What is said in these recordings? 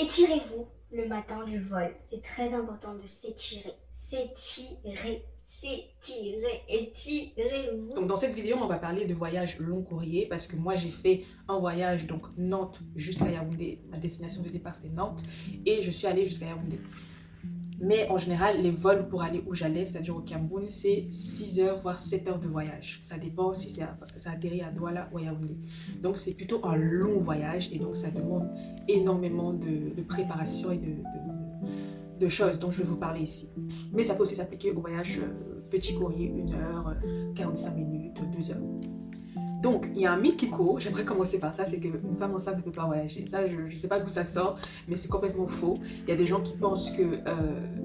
Étirez-vous le matin du vol. C'est très important de s'étirer. S'étirer. S'étirer. Étirez-vous. Donc dans cette vidéo, on va parler de voyage long courrier parce que moi j'ai fait un voyage donc Nantes jusqu'à Yaoundé. Ma destination de départ c'était Nantes et je suis allée jusqu'à Yaoundé. Mais en général, les vols pour aller où j'allais, c'est-à-dire au Cameroun, c'est 6 heures voire 7 heures de voyage. Ça dépend si ça atterrit à Douala ou à Yaoundé. Donc c'est plutôt un long voyage et donc ça demande énormément de préparation et de choses dont je vais vous parler ici. Mais ça peut aussi s'appliquer au voyage petit courrier, 1 heure, 45 minutes, 2 heures. Donc, il y a un mythe qui court, j'aimerais commencer par ça, c'est qu'une femme enceinte ne peut pas voyager. Ça, je ne sais pas d'où ça sort, mais c'est complètement faux. Il y a des gens qui pensent que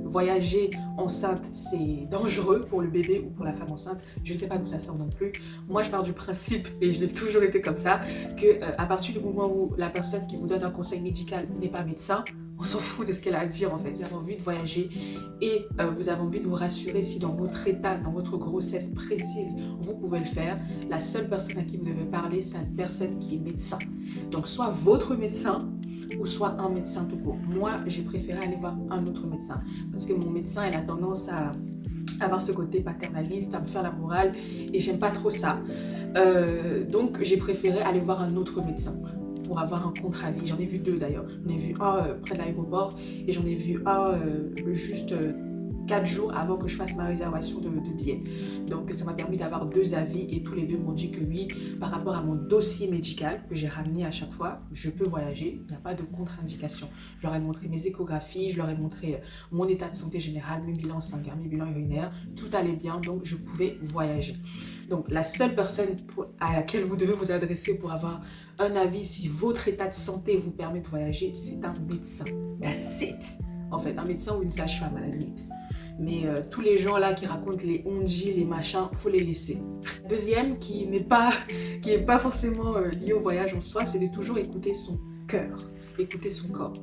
voyager enceinte, c'est dangereux pour le bébé ou pour la femme enceinte. Je ne sais pas d'où ça sort non plus. Moi, je pars du principe, et je l'ai toujours été comme ça, que à partir du moment où la personne qui vous donne un conseil médical n'est pas médecin, on s'en fout de ce qu'elle a à dire en fait. Vous avez envie de voyager et vous avez envie de vous rassurer si dans votre état, dans votre grossesse précise, vous pouvez le faire. La seule personne à qui vous devez parler, c'est une personne qui est médecin. Donc soit votre médecin ou soit un médecin tout court. Moi, j'ai préféré aller voir un autre médecin parce que mon médecin, elle a tendance à avoir ce côté paternaliste, à me faire la morale et j'aime pas trop ça. Donc j'ai préféré aller voir un autre médecin pour avoir un contre-avis. J'en ai vu 2 d'ailleurs. J'en ai vu un près de l'aéroport et j'en ai vu un juste 4 jours avant que je fasse ma réservation de billets. Donc ça m'a permis d'avoir 2 avis et tous les 2 m'ont dit que oui, par rapport à mon dossier médical que j'ai ramené à chaque fois, je peux voyager, il n'y a pas de contre-indication. Je leur ai montré mes échographies, je leur ai montré mon état de santé général, mes bilans sanguins, mes bilans urinaires, tout allait bien, donc je pouvais voyager. Donc la seule personne à laquelle vous devez vous adresser pour avoir un avis si votre état de santé vous permet de voyager, c'est un médecin. That's it. En fait, un médecin ou une sage-femme à la limite. Mais tous les gens là qui racontent les ondis, les machins, faut les laisser. Deuxième, qui n'est pas forcément lié au voyage en soi, c'est de toujours écouter son cœur, écouter son corps.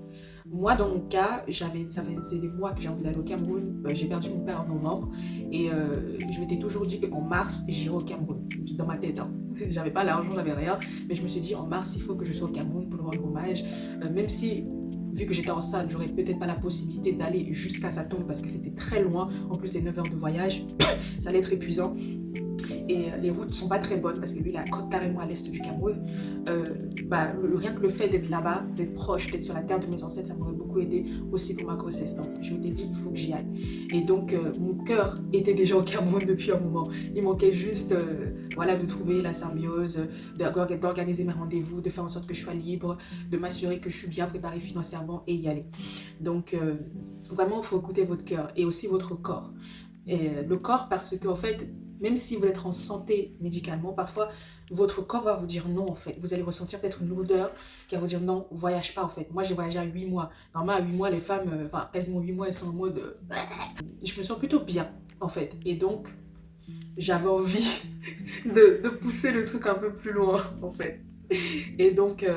Moi, dans mon cas, ça faisait des mois que j'ai envie d'aller au Cameroun. J'ai perdu mon père en novembre et je m'étais toujours dit qu'en mars, j'irai au Cameroun. Dans ma tête, hein. J'avais pas l'argent, j'avais rien, mais je me suis dit en mars, il faut que je sois au Cameroun pour le rendre hommage, même si vu que j'étais enceinte, j'aurais peut-être pas la possibilité d'aller jusqu'à sa tombe parce que c'était très loin, en plus des 9 heures de voyage, ça allait être épuisant. Et les routes sont pas très bonnes parce que lui il est carrément à l'est du Cameroun. Rien que le fait d'être là-bas, d'être proche, d'être sur la terre de mes ancêtres, ça m'aurait beaucoup aidé aussi pour ma grossesse. Donc je m'étais dit il faut que j'y aille. Et donc mon cœur était déjà au Cameroun depuis un moment. Il manquait juste de trouver la symbiose, d'organiser mes rendez-vous, de faire en sorte que je sois libre, de m'assurer que je suis bien préparée financièrement et y aller. Donc vraiment il faut écouter votre cœur et aussi votre corps. Et le corps parce qu'en fait, même si vous êtes en santé médicalement, parfois votre corps va vous dire non en fait. Vous allez ressentir peut-être une lourdeur qui va vous dire non, voyage pas en fait. Moi j'ai voyagé à 8 mois. Normalement à 8 mois, les femmes, quasiment 8 mois, elles sont en mode... Je me sens plutôt bien en fait. Et donc j'avais envie de pousser le truc un peu plus loin en fait. Et donc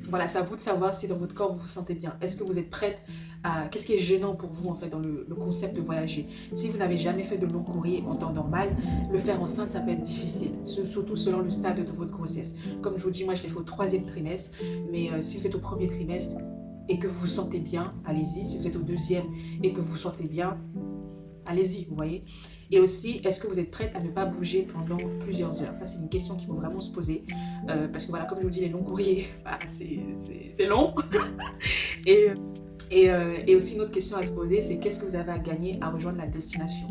voilà, c'est à vous de savoir si dans votre corps vous vous sentez bien. Est-ce que vous êtes prête à... Qu'est-ce qui est gênant pour vous en fait dans le concept de voyager? Si vous n'avez jamais fait de long courrier en temps normal, le faire enceinte ça peut être difficile, surtout selon le stade de votre grossesse. Comme je vous dis, moi je l'ai fait au 3e trimestre, mais si vous êtes au 1er trimestre et que vous vous sentez bien, allez-y. Si vous êtes au 2e et que vous vous sentez bien, allez-y, vous voyez. Et aussi, est-ce que vous êtes prête à ne pas bouger pendant plusieurs heures? Ça, c'est une question qu'il faut vraiment se poser. Parce que voilà, comme je vous dis, les longs courriers, c'est long. Et aussi une autre question à se poser, c'est qu'est-ce que vous avez à gagner à rejoindre la destination?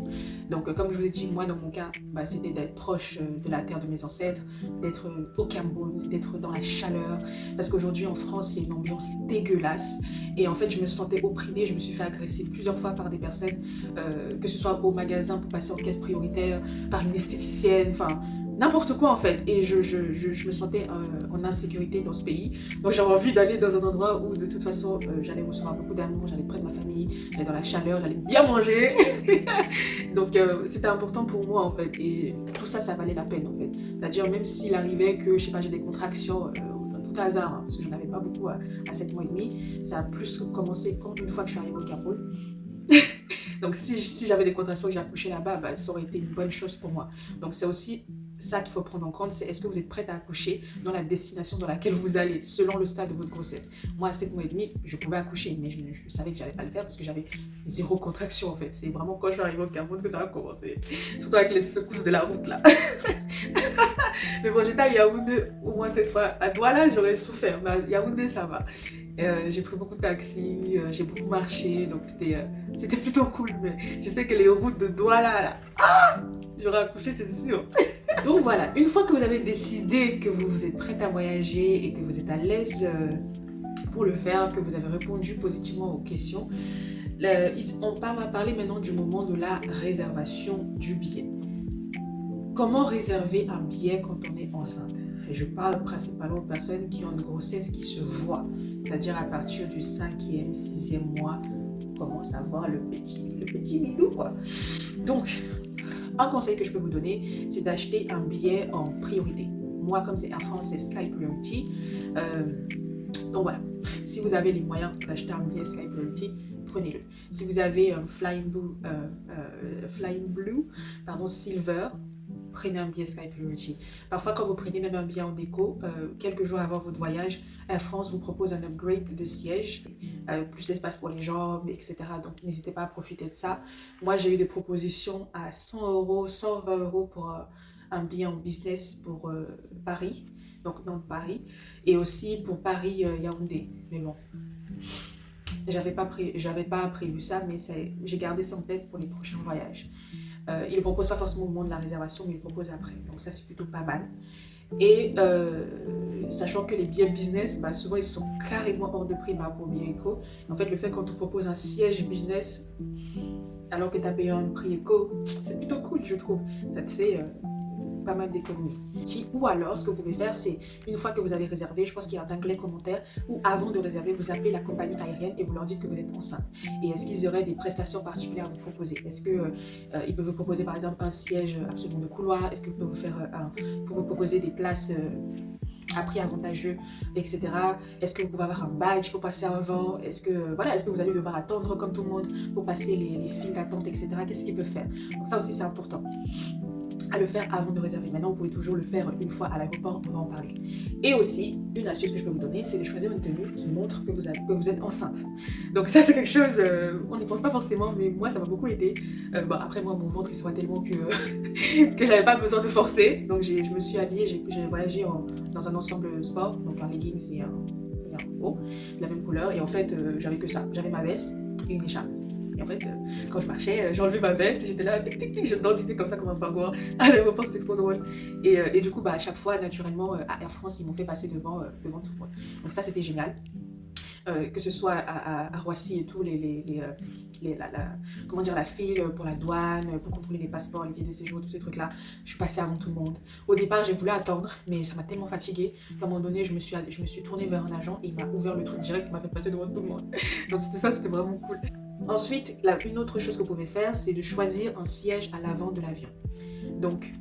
Donc comme je vous ai dit, moi dans mon cas, c'était d'être proche de la terre de mes ancêtres, d'être au Cameroun, d'être dans la chaleur. Parce qu'aujourd'hui en France, il y a une ambiance dégueulasse. Et en fait, je me sentais opprimée, je me suis fait agresser plusieurs fois par des personnes, que ce soit au magasin pour passer en caisse prioritaire, par une esthéticienne, enfin... n'importe quoi en fait, et je me sentais en insécurité dans ce pays. Donc j'avais envie d'aller dans un endroit où de toute façon j'allais recevoir beaucoup d'amour, j'allais près de ma famille, j'allais dans la chaleur, j'allais bien manger. Donc c'était important pour moi en fait, et tout ça, ça valait la peine en fait. C'est-à-dire même s'il arrivait que, je sais pas, j'ai des contractions, tout hasard, hein, parce que je n'avais pas beaucoup à 7 mois et demi, ça a plus commencé quand une fois que je suis arrivée au Cameroun. Donc si j'avais des contractions et que j'ai accouché là-bas, ça aurait été une bonne chose pour moi. Donc c'est aussi ça qu'il faut prendre en compte, c'est est-ce que vous êtes prête à accoucher dans la destination dans laquelle vous allez, selon le stade de votre grossesse. Moi, à 7 mois et demi, je pouvais accoucher, mais je savais que j'allais pas le faire parce que j'avais zéro contraction en fait. C'est vraiment quand je suis arrivée au Cameroun que ça a commencé. Surtout avec les secousses de la route là. Mais bon, j'étais à Yaoundé au moins cette fois. À Douala, j'aurais souffert, mais à Yaoundé, ça va. J'ai pris beaucoup de taxis, j'ai beaucoup marché, donc c'était plutôt cool. Mais je sais que les routes de Douala, là, j'aurais accouché, c'est sûr. Donc voilà, une fois que vous avez décidé que vous êtes prête à voyager et que vous êtes à l'aise pour le faire, que vous avez répondu positivement aux questions, on va parler maintenant du moment de la réservation du billet. Comment réserver un billet quand on est enceinte? Et je parle principalement aux personnes qui ont une grossesse qui se voit, c'est-à-dire à partir du 5e, 6e mois, on commence à voir le petit bidou, quoi. Donc, un conseil que je peux vous donner, c'est d'acheter un billet en priorité. Moi, comme c'est Air France, c'est Sky Priority. Donc voilà, si vous avez les moyens d'acheter un billet Sky Priority, prenez-le. Si vous avez Flying Blue, Silver, prenez un billet Sky Priority. Parfois, quand vous prenez même un billet en déco, quelques jours avant votre voyage, Air France vous propose un upgrade de siège, plus d'espace pour les jambes, etc. Donc, n'hésitez pas à profiter de ça. Moi, j'ai eu des propositions à 100 €, 120 € pour un billet en business pour Paris, donc dans Paris, et aussi pour Paris-Yaoundé. Mais bon, j'avais pas prévu ça, mais j'ai gardé ça en tête pour les prochains voyages. Il ne le propose pas forcément au moment de la réservation, mais il le propose après. Donc ça, c'est plutôt pas mal. Et sachant que les billets business, souvent, ils sont carrément hors de prix par rapport aux billets éco. En fait, le fait quand on propose un siège business, alors que tu as payé un prix éco, c'est plutôt cool, je trouve. Ça te fait pas mal d'économies. Ou alors, ce que vous pouvez faire, c'est une fois que vous avez réservé, je pense qu'il y a un onglet commentaire, ou avant de réserver, vous appelez la compagnie aérienne et vous leur dites que vous êtes enceinte. Et est-ce qu'ils auraient des prestations particulières à vous proposer? Est-ce qu'ils peuvent vous proposer par exemple un siège absolument de couloir? Est-ce qu'ils peuvent vous proposer des places à prix avantageux, etc. Est-ce que vous pouvez avoir un badge pour passer avant? Est-ce que vous allez devoir attendre comme tout le monde pour passer les files d'attente, etc. Qu'est-ce qu'ils peuvent faire? Donc ça aussi, c'est important à le faire avant de réserver. Maintenant, vous pouvez toujours le faire une fois à l'aéroport, on va en parler. Et aussi, une astuce que je peux vous donner, c'est de choisir une tenue qui montre que vous êtes enceinte. Donc ça, c'est quelque chose, on n'y pense pas forcément, mais moi, ça m'a beaucoup aidé. Après, moi, mon ventre, il se voit tellement que, que j'avais pas besoin de forcer. Donc je me suis habillée, j'ai voyagé dans un ensemble sport, donc un leggings et un haut, de la même couleur. Et en fait, j'avais que ça. J'avais ma veste et une écharpe. Et en fait, quand je marchais, j'enlevais ma veste et j'étais là, tic, tic, tic, je dansais comme ça comme un pingouin à l'aéroport, c'était trop drôle. Et du coup, à chaque fois, naturellement, à Air France, ils m'ont fait passer devant tout le monde. Donc ça, c'était génial. Que ce soit à Roissy et tout, la file pour la douane, pour contrôler les passeports, les titres de séjour, tous ces trucs-là, je suis passée avant tout le monde. Au départ, j'ai voulu attendre, mais ça m'a tellement fatiguée qu'à un moment donné, je me suis tournée vers un agent et il m'a ouvert le truc direct, il m'a fait passer devant tout le monde. Donc c'était vraiment cool. Ensuite, une autre chose que vous pouvez faire, c'est de choisir un siège à l'avant de l'avion. Donc,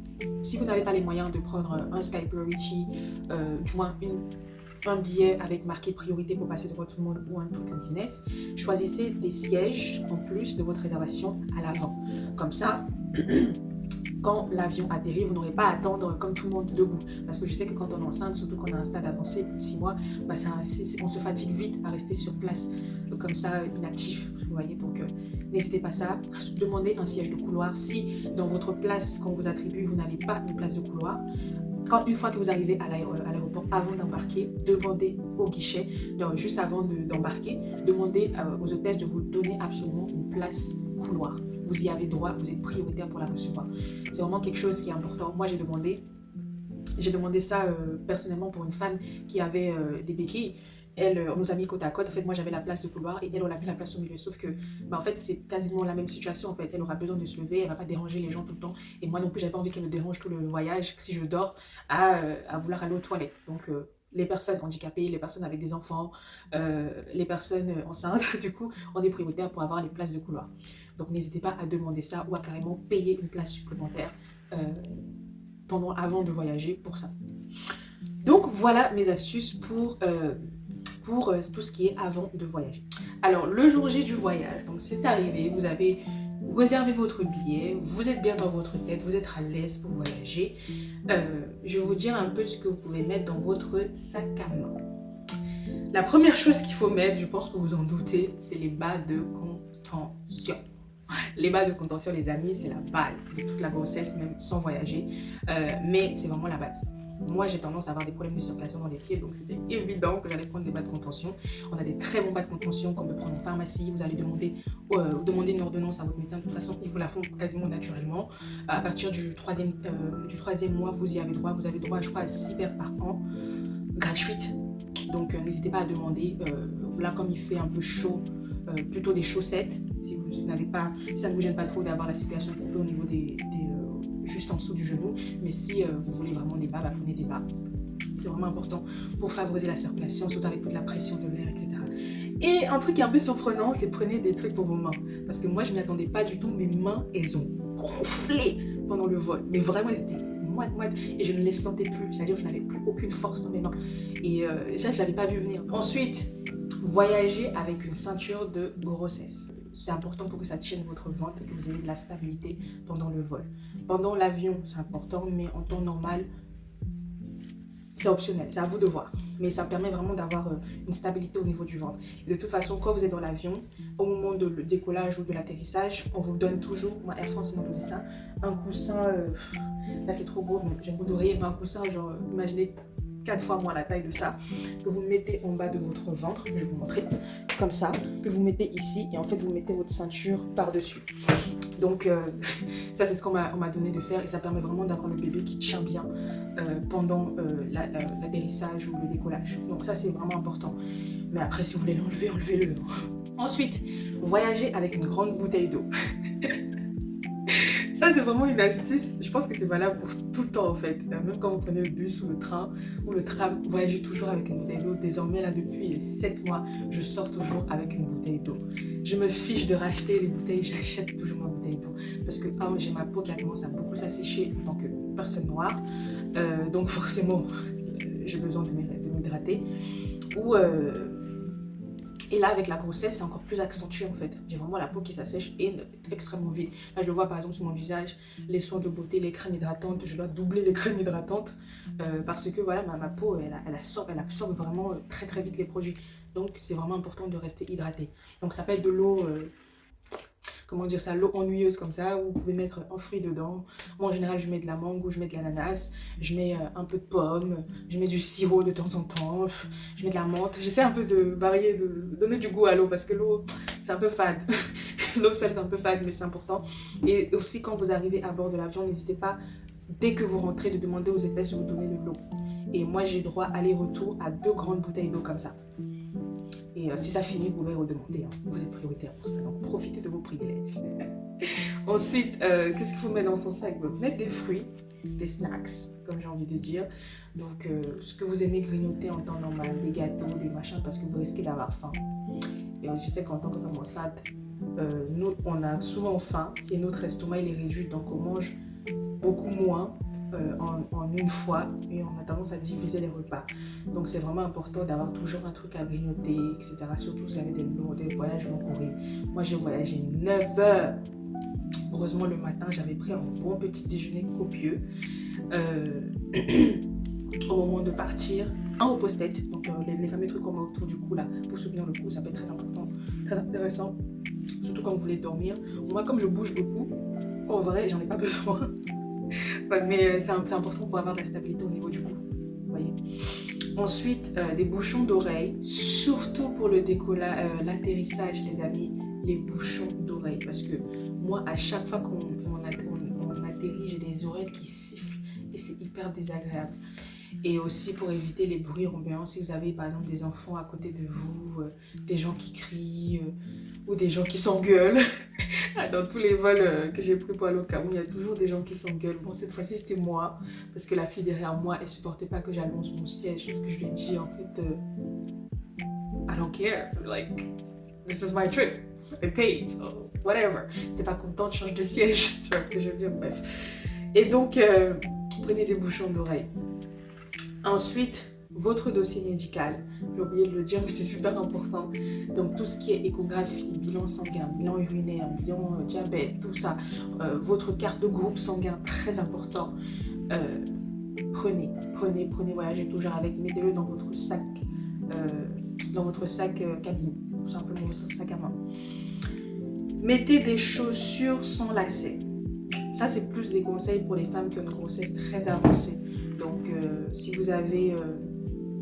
si vous n'avez pas les moyens de prendre un Sky Priority, du moins un billet avec marqué priorité pour passer devant tout le monde ou un truc en business, choisissez des sièges en plus de votre réservation à l'avant. Comme ça, quand l'avion atterrit, vous n'aurez pas à attendre comme tout le monde debout. Parce que je sais que quand on est enceinte, surtout quand on a un stade avancé, plus de 6 mois, on se fatigue vite à rester sur place, comme ça, inactif. Vous voyez, donc n'hésitez pas à ça. Demandez un siège de couloir. Si dans votre place qu'on vous attribue, vous n'avez pas une place de couloir, une fois que vous arrivez à l'aéroport, avant d'embarquer, demandez au guichet, juste avant d'embarquer, demandez aux hôtesses de vous donner absolument une place couloir. Vous y avez droit, vous êtes prioritaire pour la recevoir. C'est vraiment quelque chose qui est important. Moi, j'ai demandé ça personnellement pour une femme qui avait des béquilles. On nous a mis côte à côte. En fait, moi, j'avais la place de couloir et elle, on a mis la place au milieu. Sauf que, en fait, c'est quasiment la même situation. En fait, elle aura besoin de se lever, elle va pas déranger les gens tout le temps. Et moi non plus, j'avais pas envie qu'elle me dérange tout le voyage, si je dors, à vouloir aller aux toilettes. Donc, les personnes handicapées, les personnes avec des enfants, les personnes enceintes, du coup, on est prioritaire pour avoir les places de couloir. Donc, n'hésitez pas à demander ça ou à carrément payer une place supplémentaire avant de voyager pour ça. Donc, voilà mes astuces pour tout ce qui est avant de voyager. Alors, le jour J du voyage, donc c'est arrivé, vous avez réservez votre billet, vous êtes bien dans votre tête, vous êtes à l'aise pour voyager. Je vais vous dire un peu ce que vous pouvez mettre dans votre sac à main. La première chose qu'il faut mettre, je pense que vous en doutez, c'est les bas de contention. Les bas de contention, les amis, c'est la base de toute la grossesse, même sans voyager. Mais c'est vraiment la base. Moi, j'ai tendance à avoir des problèmes de circulation dans les pieds, donc c'était évident que j'allais prendre des bas de contention. On a des très bons bas de contention qu'on peut prendre en pharmacie. Vous allez demander une ordonnance à votre médecin. De toute façon, ils vous la font quasiment naturellement. À partir du troisième mois, vous y avez droit. Vous avez droit, je crois, à 6 paires par an, gratuites. Donc, n'hésitez pas à demander. Là, comme il fait un peu chaud, plutôt des chaussettes. Si ça ne vous gêne pas trop d'avoir la circulation coupée au niveau juste en dessous du genou. Mais si vous voulez vraiment des bas, prenez des bas. C'est vraiment important pour favoriser la circulation, surtout avec toute la pression de l'air, etc. Et un truc qui est un peu surprenant, c'est prenez des trucs pour vos mains. Parce que moi, je ne m'y attendais pas du tout. Mes mains, elles ont gonflé pendant le vol. Mais vraiment, elles étaient moite. Et je ne les sentais plus. C'est-à-dire que je n'avais plus aucune force dans mes mains. Et ça, je ne l'avais pas vu venir. Ensuite, voyager avec une ceinture de grossesse. C'est important pour que ça tienne votre ventre et que vous ayez de la stabilité pendant le vol. Pendant l'avion, c'est important, mais en temps normal, c'est optionnel, c'est à vous de voir. Mais ça permet vraiment d'avoir une stabilité au niveau du ventre. Et de toute façon, quand vous êtes dans l'avion, au moment de le décollage ou de l'atterrissage, on vous donne toujours, moi Air France, ils m'ont donné ça, un coussin, là c'est trop gros, mais j'ai un bout d'oreiller, mais un coussin, genre, imaginez 4 fois moins la taille de ça, que vous mettez en bas de votre ventre, je vais vous montrer, comme ça, que vous mettez ici, et en fait vous mettez votre ceinture par-dessus. Donc ça c'est ce qu'on m'a donné de faire, et ça permet vraiment d'avoir le bébé qui tient bien pendant l'atterrissage ou le décollage. Donc ça c'est vraiment important. Mais après si vous voulez l'enlever, enlevez-le. Ensuite, voyager avec une grande bouteille d'eau. Ça, c'est vraiment une astuce. Je pense que c'est valable pour tout le temps, en fait. Même quand vous prenez le bus ou le train ou le tram, voyagez toujours avec une bouteille d'eau. Désormais, là, depuis 7 mois, je sors toujours avec une bouteille d'eau. Je me fiche de racheter des bouteilles, j'achète toujours ma bouteille d'eau. Parce que, j'ai ma peau qui a commencé à beaucoup s'assécher en tant que personne noire. Donc, forcément, j'ai besoin de m'hydrater. Et là, avec la grossesse, c'est encore plus accentué en fait. J'ai vraiment la peau qui s'assèche et extrêmement vite. Là, je le vois par exemple sur mon visage, les soins de beauté, les crèmes hydratantes. Je dois doubler les crèmes hydratantes parce que voilà, ma peau, elle absorbe vraiment très très vite les produits. Donc, c'est vraiment important de rester hydraté. Donc, ça peut être de l'eau, l'eau ennuyeuse comme ça, où vous pouvez mettre un fruit dedans. Moi, en général, je mets de la mangue ou je mets de l'ananas. Je mets un peu de pomme. Je mets du sirop de temps en temps. Je mets de la menthe. J'essaie un peu de varier, de donner du goût à l'eau parce que l'eau, c'est un peu fade. L'eau seule, c'est un peu fade, mais c'est important. Et aussi, quand vous arrivez à bord de l'avion, n'hésitez pas, dès que vous rentrez, de demander aux hôtesses de vous donner de l'eau. Et moi, j'ai droit aller-retour à 2 grandes bouteilles d'eau comme ça. Et si ça finit, vous pouvez redemander. Hein. Vous êtes prioritaire pour ça. Donc, profitez de vos privilèges. Ensuite, qu'est-ce qu'il faut mettre dans son sac? Mettre des fruits, des snacks, comme j'ai envie de dire. Donc, ce que vous aimez grignoter en temps normal, des gâteaux, des machins, parce que vous risquez d'avoir faim. Et je sais qu'en tant que femme enceinte, nous, on a souvent faim et notre estomac, il est réduit. Donc, on mange beaucoup moins en une fois et on a tendance à diviser les repas. Donc c'est vraiment important d'avoir toujours un truc à grignoter, etc. Surtout si vous avez des voyages longs courriers. Moi j'ai voyagé 9 heures. Heureusement le matin j'avais pris un bon petit déjeuner copieux au moment de partir. Un au post-it, donc les fameux trucs qu'on met autour du cou là pour soutenir le cou, ça peut être très important, très intéressant, surtout quand vous voulez dormir. Moi comme je bouge beaucoup, en vrai j'en ai pas besoin. Mais c'est important pour avoir de la stabilité au niveau du cou. Voyez. Ensuite, des bouchons d'oreilles, surtout pour le décollage, l'atterrissage, les amis, les bouchons d'oreilles. Parce que moi, à chaque fois qu'on atterrit, j'ai des oreilles qui sifflent et c'est hyper désagréable. Et aussi pour éviter les bruits ambiants, si vous avez par exemple des enfants à côté de vous, des gens qui crient ou des gens qui s'engueulent. Dans tous les vols que j'ai pris pour aller au Cameroun, il y a toujours des gens qui s'engueulent. Bon, cette fois-ci, c'était moi, parce que la fille derrière moi, elle supportait pas que j'allonge mon siège. Parce que je lui ai dit, en fait, I don't care. Like, this is my trip. I paid, so whatever. T'es pas contente, change de siège. Tu vois ce que je veux dire? Bref. Et donc, prenez des bouchons d'oreilles. Ensuite, votre dossier médical. J'ai oublié de le dire, mais c'est super important. Donc tout ce qui est échographie, bilan sanguin, bilan urinaire, bilan diabète, tout ça. Votre carte de groupe sanguin, très important. Prenez, voyagez toujours avec, mettez-le dans votre sac, cabine, tout simplement, votre sac à main. Mettez des chaussures sans lacets. Ça, c'est plus des conseils pour les femmes qui ont une grossesse très avancée. Donc, si vous avez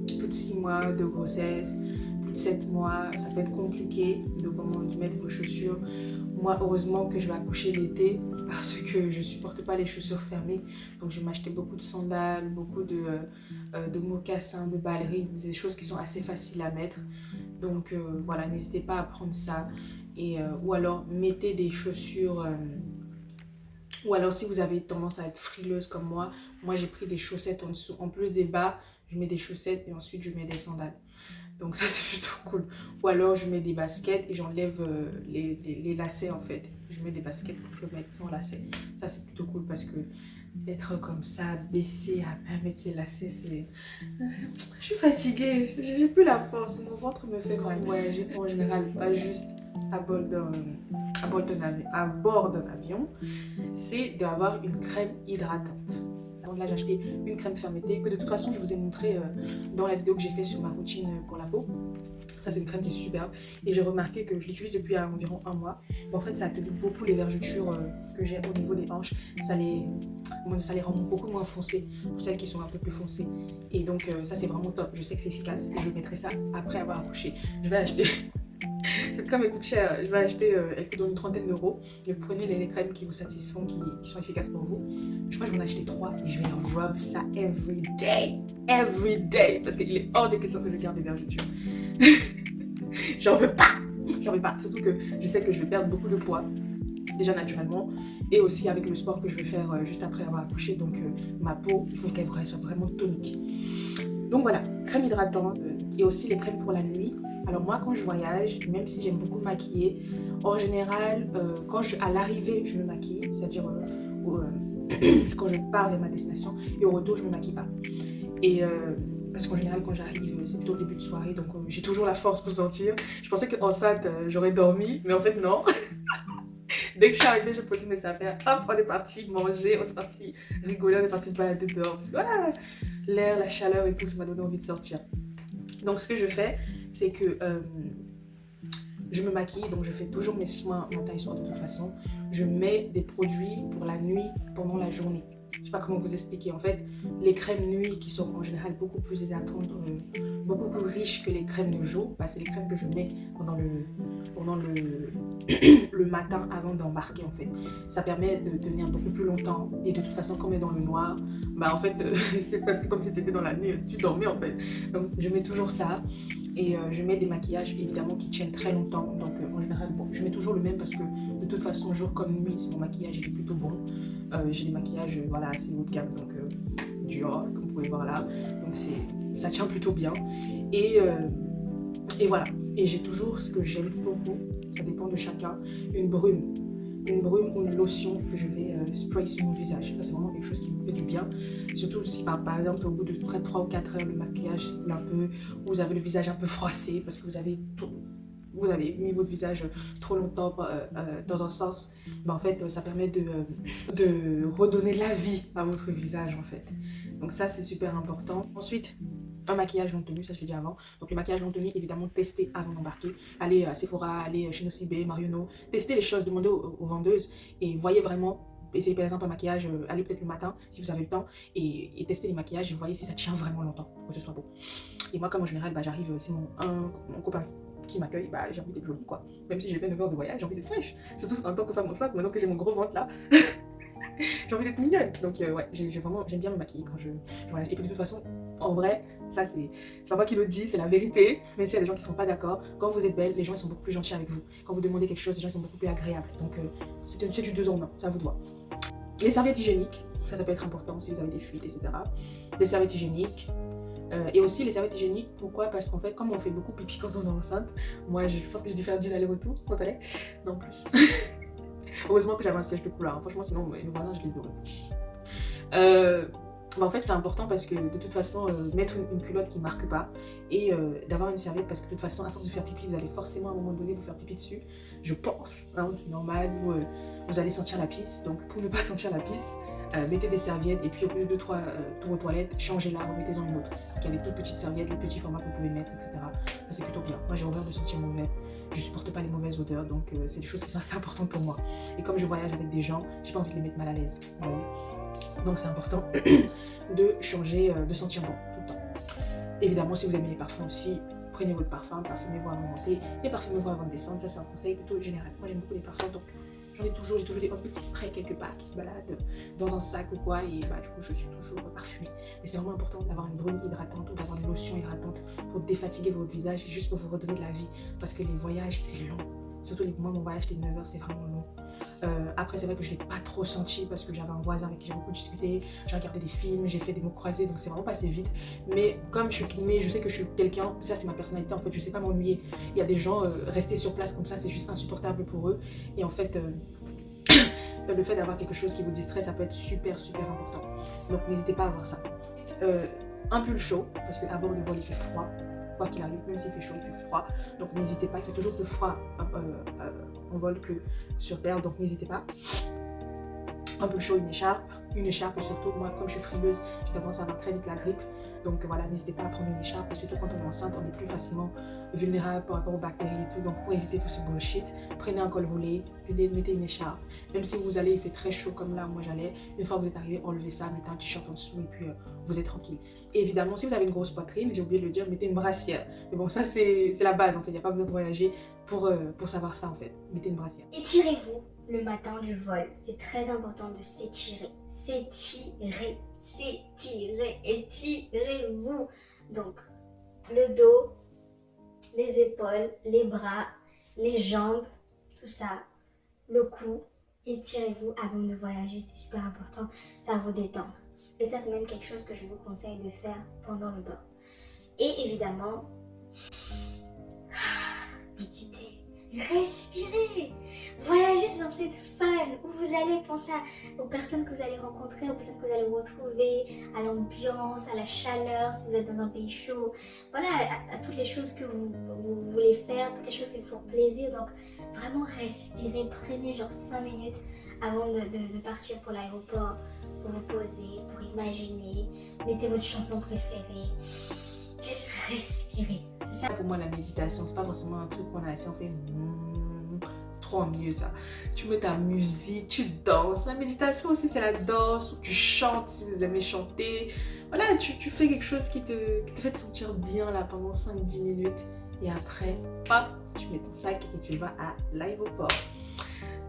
plus de 6 mois de grossesse, plus de 7 mois, ça peut être compliqué de mettre vos chaussures. Moi, heureusement que je vais accoucher l'été parce que je ne supporte pas les chaussures fermées. Donc, je vais m'acheter beaucoup de sandales, beaucoup de mocassins, de ballerines, des choses qui sont assez faciles à mettre. Donc, voilà, n'hésitez pas à prendre ça. Ou alors, mettez des chaussures... ou alors, si vous avez tendance à être frileuse comme moi j'ai pris des chaussettes en dessous. En plus des bas, je mets des chaussettes et ensuite je mets des sandales. Donc ça, c'est plutôt cool. Ou alors, je mets des baskets et j'enlève les lacets en fait. Je mets des baskets pour le mettre sans lacets. Ça, c'est plutôt cool parce que être comme ça, baissé à mettre ses lacets, c'est... Je suis fatiguée, j'ai plus la force. Mon ventre me fait quand même voyager en général, pas juste à bord d'un avion. C'est d'avoir une crème hydratante. Donc là, j'ai acheté une crème fermeté que de toute façon, je vous ai montré dans la vidéo que j'ai fait sur ma routine pour la peau. Ça, c'est une crème qui est superbe. Et j'ai remarqué que je l'utilise depuis environ 1 mois. En fait, ça atténue beaucoup les vergetures que j'ai au niveau des hanches. Ça les rend beaucoup moins foncées pour celles qui sont un peu plus foncées. Et donc, ça, c'est vraiment top. Je sais que c'est efficace. Je mettrai ça après avoir accouché. Je vais acheter... Cette crème elle coûte cher, je vais acheter, elle coûte une 30aine d'euros. Mais prenez les crèmes qui vous satisfont, qui sont efficaces pour vous. Je crois que je vais en acheter 3 et je vais rub ça every day. Parce qu'il est hors de question que je garde des vergetures. J'en veux pas. Surtout que je sais que je vais perdre beaucoup de poids, déjà naturellement. Et aussi avec le sport que je vais faire juste après avoir accouché. Donc ma peau, il faut qu'elle soit vraiment tonique. Donc voilà, crème hydratante et aussi les crèmes pour la nuit. Alors moi, quand je voyage, même si j'aime beaucoup me maquiller, en général, à l'arrivée, je me maquille, c'est-à-dire quand je pars vers ma destination, et au retour, je ne me maquille pas. Et parce qu'en général, quand j'arrive, c'est plutôt le début de soirée, donc j'ai toujours la force pour sortir. Je pensais qu'enceinte, j'aurais dormi, mais en fait, non. Dès que je suis arrivée, j'ai posé mes affaires, hop, on est parti manger, on est parti rigoler, on est parti se balader dehors. Parce que voilà, l'air, la chaleur et tout, ça m'a donné envie de sortir. Donc ce que je fais, c'est que je me maquille, donc je fais toujours mes soins matin et soir de toute façon. Je mets des produits pour la nuit pendant la journée. Je ne sais pas comment vous expliquer. En fait, les crèmes nuit qui sont en général beaucoup plus hydratantes, beaucoup plus riches que les crèmes de jour, c'est les crèmes que je mets pendant le matin avant d'embarquer en fait. Ça permet de tenir beaucoup plus longtemps et de toute façon quand on est dans le noir, en fait c'est parce que comme si tu étais dans la nuit, tu dormais en fait. Donc je mets toujours ça et je mets des maquillages évidemment qui tiennent très longtemps. Donc en général je mets toujours le même parce que de toute façon jour comme nuit mon maquillage il est plutôt bon. J'ai des maquillages assez haut de gamme donc Dior comme vous pouvez voir là. Donc ça tient plutôt bien et voilà. Et j'ai toujours ce que j'aime beaucoup, ça dépend de chacun, une brume ou une lotion que je vais spray sur mon visage. C'est vraiment quelque chose qui me fait du bien. Surtout si par exemple au bout de près de 3 ou 4 heures le maquillage coule un peu, ou vous avez le visage un peu froissé parce que vous avez mis votre visage trop longtemps dans un sens, en fait ça permet de redonner la vie à votre visage en fait. Donc ça c'est super important. Ensuite, un maquillage longue tenue, ça je l'ai dit avant. Donc le maquillage longue tenue, évidemment testez avant d'embarquer. Allez à Sephora, allez chez Nocibé, Marionneau, testez les choses, demandez aux vendeuses et voyez vraiment. Essayez par exemple un maquillage, allez peut-être le matin si vous avez le temps et testez les maquillages et voyez si ça tient vraiment longtemps pour que ce soit beau. Et moi comme en général j'arrive, c'est mon copain qui m'accueille, j'ai envie d'être jolie quoi. Même si j'ai fait 9 heures de voyage, j'ai envie d'être fraîche. Surtout en tant que femme enceinte, maintenant que j'ai mon gros ventre là. J'ai envie d'être mignonne. Donc ouais, j'aime bien me maquiller quand je voyage. Et puis de toute façon, en vrai, ça c'est pas moi qui le dis, c'est la vérité. Mais s'il y a des gens qui sont pas d'accord, quand vous êtes belle, les gens ils sont beaucoup plus gentils avec vous. Quand vous demandez quelque chose, les gens ils sont beaucoup plus agréables. Donc c'est du 2 en 1, ça vous doit. Les serviettes hygiéniques, ça peut être important si vous avez des fuites, etc. Les serviettes hygiéniques. Et aussi les serviettes hygiéniques, pourquoi? Parce qu'en fait, comme on fait beaucoup pipi quand on est enceinte, moi je pense que j'ai dû faire 10 allers-retours quand elle est, non plus. Heureusement que j'avais un siège de couleur, franchement sinon les voisins je les aurais. Bah, en fait, c'est important parce que de toute façon, mettre une culotte qui ne marque pas et d'avoir une serviette parce que de toute façon, à force de faire pipi, vous allez forcément à un moment donné vous faire pipi dessus. Je pense, hein, c'est normal, ou vous allez sentir la pisse. Donc, pour ne pas sentir la pisse, mettez des serviettes et puis au bout de 2-3 tours aux toilettes, changez-la, remettez-en une autre. Donc, il y a des toutes petites serviettes, le petit format que vous pouvez mettre, etc. Ça, c'est plutôt bien. Moi, j'ai horreur de sentir mauvais. Je supporte pas les mauvaises odeurs, donc c'est des choses qui sont assez importantes pour moi. Et comme je voyage avec des gens, j'ai pas envie de les mettre mal à l'aise. Vous voyez ? Donc c'est important de changer, de sentir bon tout le temps. Évidemment, si vous aimez les parfums aussi, prenez votre parfum, parfumez-vous avant de monter et parfumez-vous avant de descendre. Ça, c'est un conseil plutôt général. Moi, j'aime beaucoup les parfums, donc j'ai toujours un petit spray quelque part qui se balade dans un sac ou quoi, et bah, du coup, je suis toujours parfumée. Mais c'est vraiment important d'avoir une brume hydratante ou d'avoir une lotion hydratante pour défatiguer votre visage, juste pour vous redonner de la vie. Parce que les voyages, c'est long. Surtout, moi, mon voyage de 9 heures, c'est vraiment long. Après, c'est vrai que je ne l'ai pas trop senti parce que j'avais un voisin avec qui j'ai beaucoup discuté, j'ai regardé des films, j'ai fait des mots croisés, donc c'est vraiment passé vite. Mais je sais que je suis quelqu'un, ça c'est ma personnalité en fait, je ne sais pas m'ennuyer. Il y a des gens, rester sur place comme ça, c'est juste insupportable pour eux. Et en fait, le fait d'avoir quelque chose qui vous distrait, ça peut être super important. Donc n'hésitez pas à avoir ça. Un pull chaud, parce qu'à bord du vol il fait froid. Quoi qu'il arrive, même s'il fait chaud, il fait froid. Donc n'hésitez pas, il fait toujours plus froid en vol que sur terre, donc n'hésitez pas. Un peu chaud, une écharpe surtout. Moi, comme je suis frileuse, j'ai tendance à avoir très vite la grippe. Donc voilà, n'hésitez pas à prendre une écharpe. Et surtout quand on est enceinte, on est plus facilement vulnérable par rapport aux bactéries et tout. Donc pour éviter tout ce bullshit, prenez un col roulé, puis mettez une écharpe. Même si vous allez, il fait très chaud comme là, moi j'allais. Une fois que vous êtes arrivé, enlevez ça, mettez un t-shirt en dessous et puis vous êtes tranquille. Et évidemment, si vous avez une grosse poitrine, j'ai oublié de le dire, mettez une brassière. Mais bon, ça c'est la base en fait. Il n'y a pas besoin de voyager pour savoir ça en fait. Mettez une brassière. Étirez-vous le matin du vol. C'est très important de s'étirer. S'étirer. Étirez-vous. Donc, le dos, les épaules, les bras, les jambes, tout ça, le cou. Étirez-vous avant de voyager, c'est super important. Ça va vous détendre. Et ça, c'est même quelque chose que je vous conseille de faire pendant le bain. Et évidemment, méditez, respirez. Voyager, c'est censé être fun, où vous allez penser aux personnes que vous allez rencontrer, aux personnes que vous allez retrouver, à l'ambiance, à la chaleur, si vous êtes dans un pays chaud, voilà, à toutes les choses que vous voulez faire, toutes les choses qui vous font plaisir. Donc, vraiment respirez, prenez genre 5 minutes avant de partir pour l'aéroport, pour vous poser, pour imaginer, mettez votre chanson préférée, juste respirez. C'est ça. Pour moi, la méditation, c'est pas forcément un truc qu'on a assis, on fait c'est trop ennuyeux ça. Tu mets ta musique, tu danses. La méditation aussi, c'est la danse, tu chantes si vous aimez chanter. Voilà, tu fais quelque chose qui te fait te sentir bien là pendant 5-10 minutes. Et après, hop, tu mets ton sac et tu vas à l'aéroport.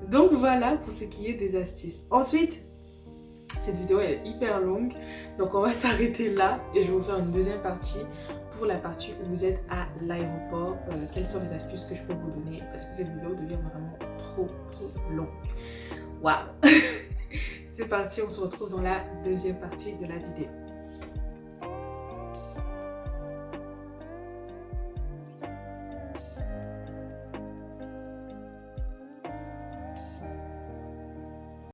Donc voilà pour ce qui est des astuces. Ensuite, cette vidéo elle est hyper longue, donc on va s'arrêter là et je vais vous faire une deuxième partie pour la partie où vous êtes à l'aéroport. Quelles sont les astuces que je peux vous donner parce que cette vidéo devient vraiment trop longue. Waouh. C'est parti, on se retrouve dans la deuxième partie de la vidéo.